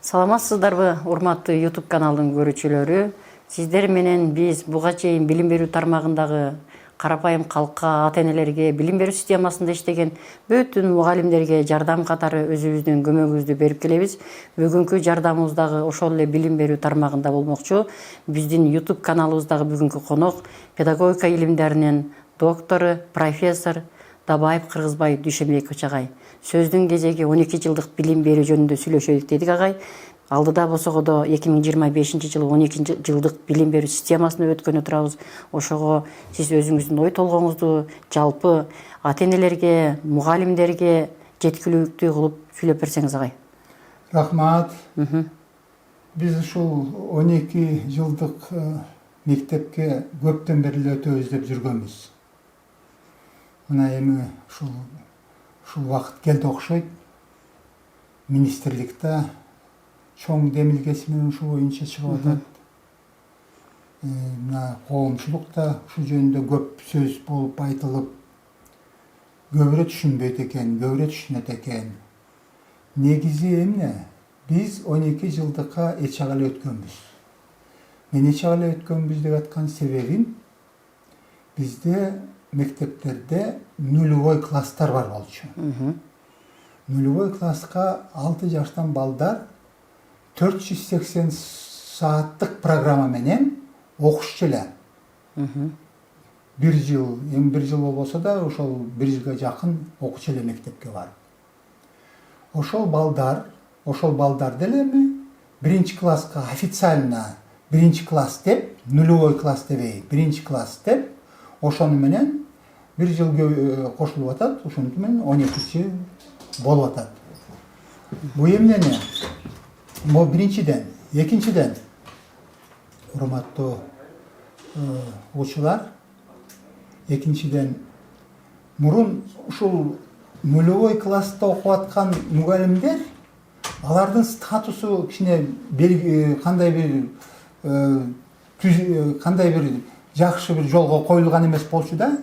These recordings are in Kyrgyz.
Саламатсыздарбы, урматтуу YouTube каналдын көрүүчүлөрү? Сиздер менен биз буга чейин билим берүү тармагындагы карапайым калкка, ата-энелерге, билим берүү системасында иштеген бүтүн мугалимдерге жардам катары өзүбүздүн көмөгүбүздү берип келебиз. Бүгүнкү жардамыбыз дагы ошол эле билим берүү тармагында болмокчу. Биздин YouTube каналыбыздагы бүгүнкү конок педагогика илимдеринин доктору, профессор Дабаев Кыргызбай Дүйшөнбекович агай. Сөздүн кезеги 12 жылдык билим берүү жөнүндө сүйлөшөйүк дедик агай. Алдыда болсогодо 2025 жылы 12 жылдык билим берүү системасына өткөнү турабыз. Ошого сиз өзүңүздүн ой толгооңузду жалпы ата-энелерге, мугалимдерге жеткиликтүү кылып сүйлөп берсеңиз агай. Рахмат. Биз ушул 12 жылдык мектепке көптөн бери өтө издеп жүргөнбүз. Мына эми ушул вакыт келди окшойт. Министрликте чоң демилгеси менен ушул боюнча чыгып атат. Мына коомчулукта ушул жөнүндө көп сөз болуп айтылып, көбүрөөк түшүнбөйт экен, көбүрөөк түшүнөт экен. Негизи эмне? Биз 12 жылдыкка эч ага эле өткөнбүз. Мен эч ага эле өткөнбүз деп аткан себебим бизде мектептерде нулевой класстар бар болчу. Нулевой класска 6 жаштан балдар 480 сааттык программа менен окушчу эле. Бир жыл болбосо да, ошол бир жылга жакын окучу эле мектепке барып. Ошол балдар деле эми биринчи класска официально биринчи класс деп, нулевой класс дебей, биринчи класс деп, ошону менен бир жыл кошулуп атат, ошонту менен 12-чи болуп атат. Бу эмне? Бу биринчиден, экинчиден, урматтуу окуучулар, экинчиден, мурун ушул нулевой класста окуп аткан мугалимдер, алардын статусу кичине кандай бир жакшы бир жолго коюлган эмес болчу да.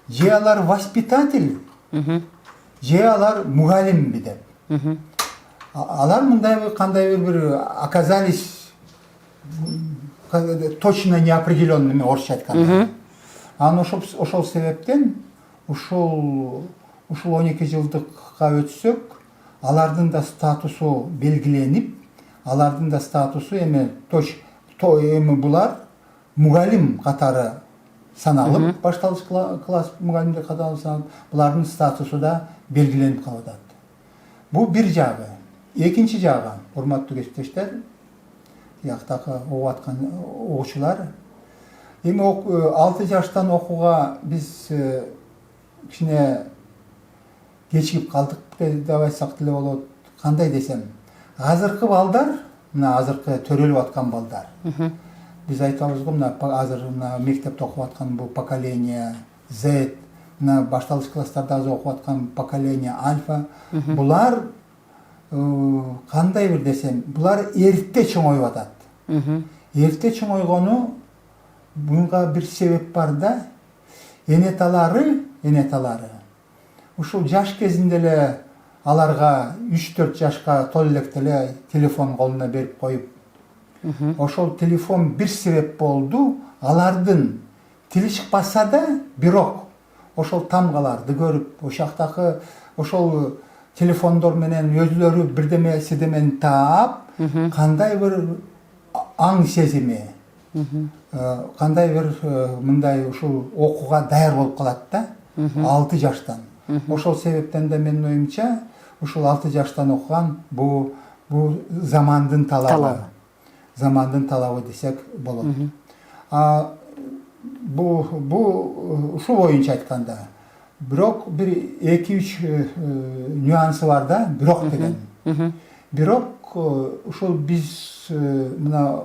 Же алар воспитатель, же алар мугалимби деп. Алар мындай кандай бир оказались точно неопределенными, орусча айтканда. Анан ошол себептен ушул 12 жылдыкка өтсөк, алардын да статусу белгиленип, алардын да статусу эми булар мугалим катары саналып, башталгыч класс мугалимдер катары саналып, булардын статусу да белгиленип калып атат. Бу бир жагы. Экинчи жагы, урматтуу кесиптештер, тияктагы окуп аткан окуучулар, эми 6 жаштан окууга биз кичине кечигип калдык деп айтсак деле болот. Кандай десем, азыркы балдар, мына азыркы төрөлүп аткан балдар. Биз айтабыз го, мына азыр мектепте окуп аткан бул поколение Z, мына башталгыч класстарда азыр окуп аткан поколение Альфа, булар кандай бир десем, булар эрте чоңоюп атат. Эрте чоңойгону буга бир себеп бар да. Энеталары ушул жаш кезинде эле аларга 3-4 жашка толо электе эле телефон колуна берип коюп, ошол телефон бир себеп болду, алардын тили чыкпаса да, бирок ошол тамгаларды көрүп, ошактагы ошол телефондор менен өзүлөрү бирдеме седемени таап, кандай бир аң сезими, кандай бир мындай ушул окууга даяр болуп калат да, 6 жаштан. Ошол себептен да менин оюмча, ушул 6 жаштан окуган бу замандын талабы. Замандын талабы десек болот. Бу ушул боюнча айтканда, бирок бир 2-3 нюансы бар да, бирок деген. Бирок ушул биз мына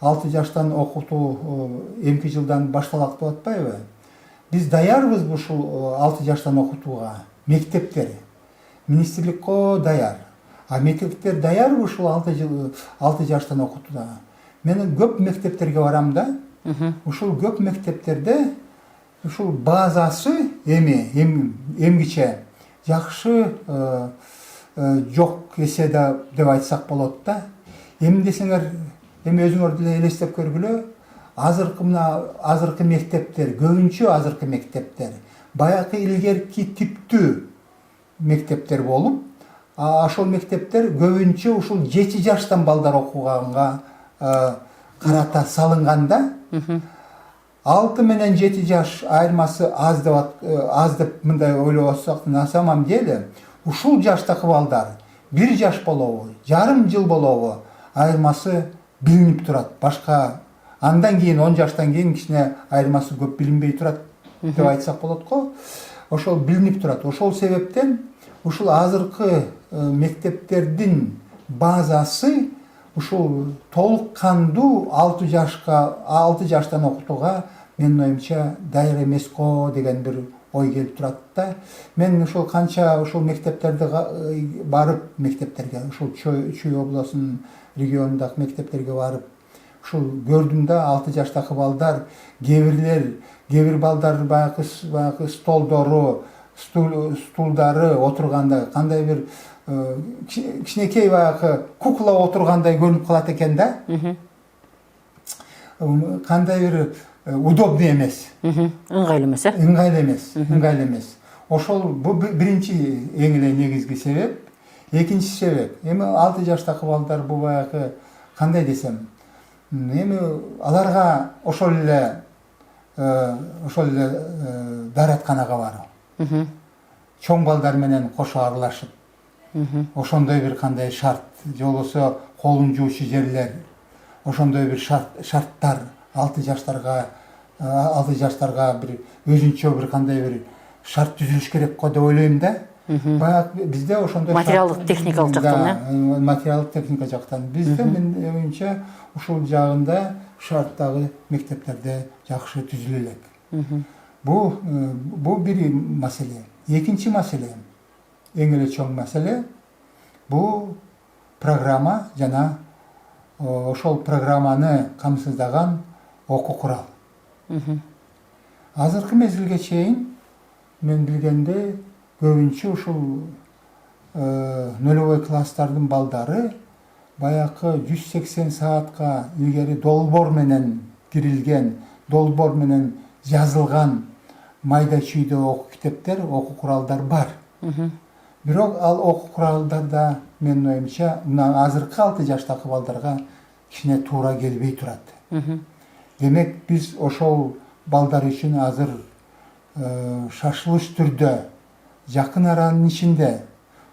6 жаштан окутуу эмки жылдан башталат деп атпайбы? Биз даярбыз ушул 6 жаштан окутууга. Мектептер, министрликке даяр. А мектептер даярбы ушул 6 жаштан окутууга? Мен көп мектептерге барам да. Ушул көп мектептерде ушул базасы эмгиче жакшы жок эсе деп айтсак болот да. Эми десеңер, эми өзүңөр деле элестеп көргүлө, азыркы мектептер, көбүнчө азыркы мектептер баягы илгерки типтүү мектептер болуп, ошол мектептер көбүнчө ушул 7 жаштан балдар окуганга карата салынганда, 6 менен 7 жаш айырмасы аз деп мындай ойлобосок, на самом деле ушул жаштагы балдар 1 жаш болобу, жарым жыл болобу, айырмасы билинип турат. Башка андан кийин 10 жаштан кийин кичине айырмасы көп билинбей турат деп айтсак болот го. Ошол билинип турат. Ошол себептен ушул азыркы мектептердин базасы ушул толук кандуу 6 жаштан окутууга менин оюмча даяр эмес го деген бир ой келип турат да. Мен ушул канча ушул мектептерге барып, ушул Чүй областынын регионундагы мектептерге барып, ушул көрдүм да, 6 жаштагы балдар, кээ бир балдар баягы столдору, стулдары отурганда кандай бир кичинекей баягы кукла отургандай көрүнүп калат экен да. Кандай бир удобный эмес. Ыңгайлуу эмес, Ыңгайлуу эмес. Ошол бул биринчи эң эле негизги себеп. Экинчи себеп, эми 6 жаштагы балдар бул баягы кандай десем, эми аларга ошол эле дааратканага баруу. Чоң балдар менен кошо аралашып, ошондой бир кандай шарт, же болбосо колун жуучу жерлер, ошондой бир шарттар 6 жаштарга бир өзүнчө бир кандай бир шарт түзүлүш керек го деп ойлойм да. Баягы бизде ошондой материалдык техникалык жактан, материалдык техника жактан бизде мен оюмча ушул жагында шарттагы мектептерде жакшы түзүлө элек. Бул бир маселе. Экинчи маселе, эң эле чоң маселе, бул программа жана ошол программаны камсыздаган окуу курал. Азыркы мезгилге чейин мен билгенде көбүнчө ушул нулевой класстардын балдары баягы 180 саатка илгери долбоор менен кирилген, долбоор менен жазылган майда чүйдө окуу китептер, окуу куралдар бар. Бирок ал окуу куралдарда менин оюмча мына азыркы 6 жаштагы балдарга кичине туура келбей турат. Демек биз ошол балдар үчүн азыр шашылыш түрдө жакын аранын ичинде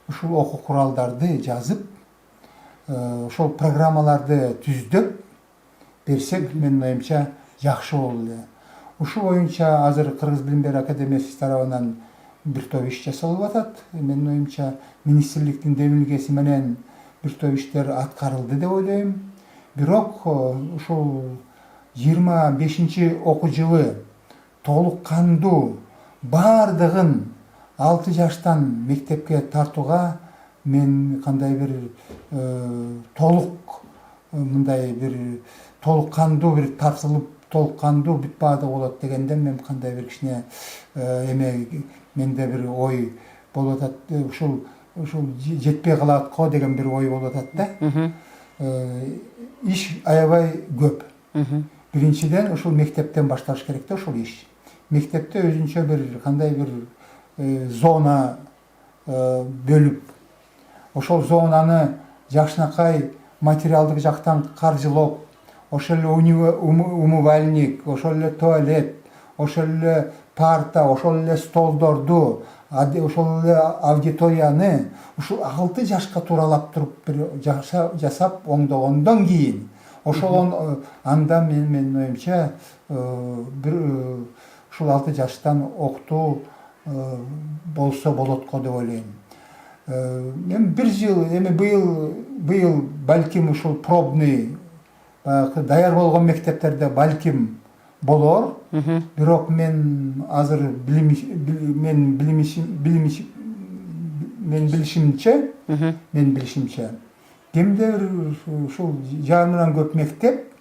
ушул окуу куралдарды жазып, ошол программаларды түздөп берсек, менин оюмча жакшы болот эле. Ушул боюнча азыр Кыргыз билим берүү академиясы тарабынан бир топ иш жасалып атат. Менин оюмча министрликтин демилгеси менен бир топ иштер аткарылды деп ойлойм. Бирок ушул 25 окуу жылы толук кандуу бардыгын 6 жаштан мектепке тартууга мен кандай бир толук мындай бир толук кандуу бир тартылып, толук кандуу бүт баардыгы болот дегенде мен кандай бир кичине эме менде бир ой болуп атат. Ушул жетпей калат го деген бир ой болуп атат да. Иш аябай көп. Биринчиден ушул мектептен башташ керек да ушул иш. Мектепте өзүнчө бир кандай бир зона бөлүп, ошол зонаны жакшынакай материалдык жактан каржылап, ошол эле умывальник, ошол эле туалет, ошол эле парта, ошол эле столдорду, ошол эле аудиторияны ушул 6 жашка тууралап туруп бир жасап оңдогондон кийин ошол анда менин оюмча бир ушул 6 жаштан окутуу болсо болот го деп ойлойм. Эми бир жыл, эми быйыл балким ушул пробный даяр болгон мектептерде балким болор. Бирок мен азыр билишимче кимдир ушул жарымдан көп мектеп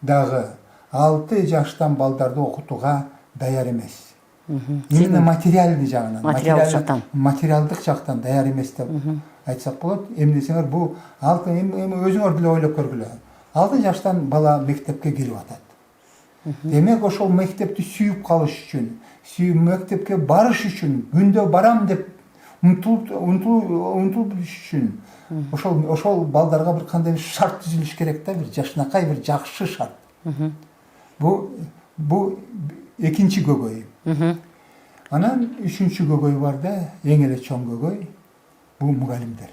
дагы 6 жаштан балдарды окутууга даяр эмес. Именно материалдык жагынан, материалдык жактан даяр эмес деп айтсак болот. Эмнесеңер бул эми өзүңөр деле ойлоп көргүлө. 6 жаштан бала мектепке келип атат. Демек ошол мектепти сүйүп калыш үчүн, мектепке барыш үчүн, күндө барам деп умтулуш үчүн ошол балдарга бир кандай бир шарт түзүлүш керек да, бир жакшынакай бир жакшы шарт. Бу экинчи көйгөй. Анан үчүнчү көйгөй бар да, эң эле чоң көйгөй. Бул мугалимдер.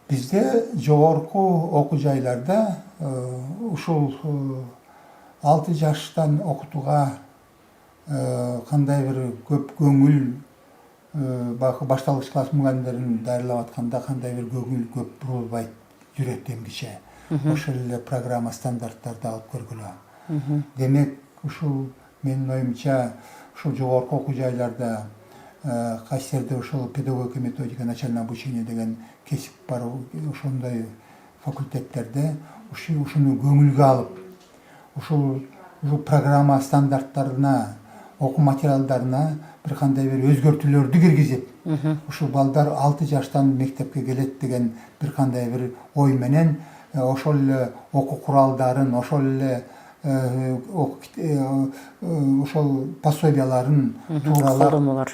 Бизде жогорку окуу жайларда ушул 6 жаштан окутууга кандай бир көп көңүл, башталгыч класс мугалимдерин даярдап атканда кандай бир көңүл көп бурулбайт, жүрөт эмгиче. Ошол эле программа стандарттарды алып көргүлө. Демек ушул менин оюмча ушул жогорку окуу жайларда кайсерде ошол педагогика методика начальное обучение деген кесип бар, ошондой факультеттерде ушуну көңүлгө алып, ушул программа стандарттарына, окуу материалдарына бир кандай бир өзгөртүүлөрдү киргизип, ушул балдар 6 жаштан мектепке келет деген бир кандай бир ой менен ошол эле окуу куралдарын, ошол эле ошол пособияларын тууралап,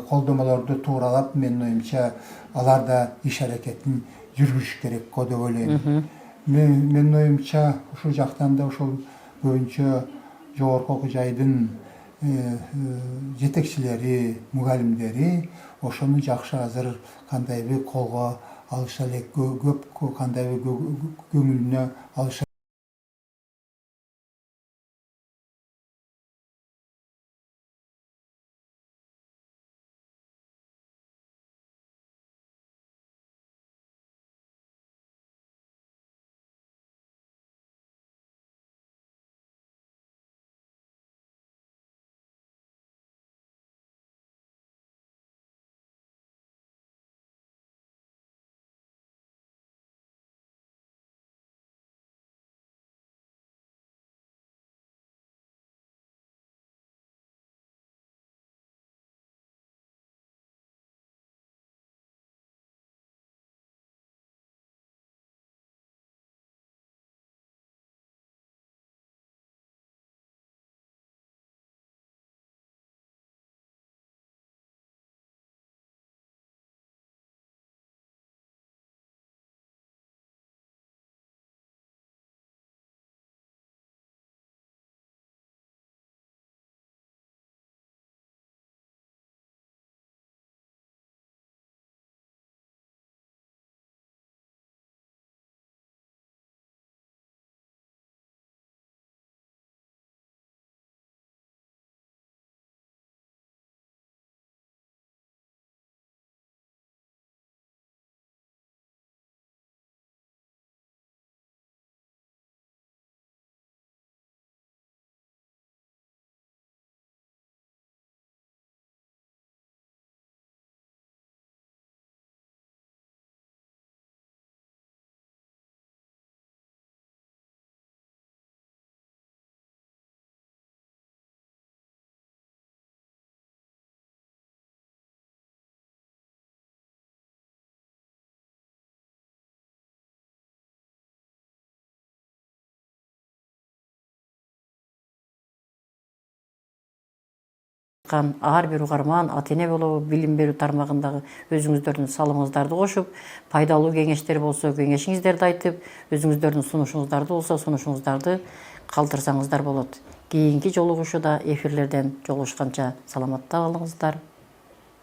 колдомолорду тууралап, менин оюмча алар да иш аракетин жүргүзүш керек деп ойлойм. Менин оюмча ушул жактан да ошол көбүнчө жогорку окуу жайдын жетекчилери, мугалимдери ошону жакшы азыр кандайбы колго алыша элек, көп кандайбы көңүлүнө алыша. Ар бир угарман, ата-эне болобу, билим берүү тармагындагы өзүңүздөрдүн салымыңыздарды кошуп, пайдалуу кеңештер болсо кеңешиңиздерди айтып, өзүңүздөрдүн сунушуңуздарды болсо сунушуңуздарды калтырсаңыздар болот. Кийинки жолугушууда эфирлерден жолугушканча саламатта калыңыздар.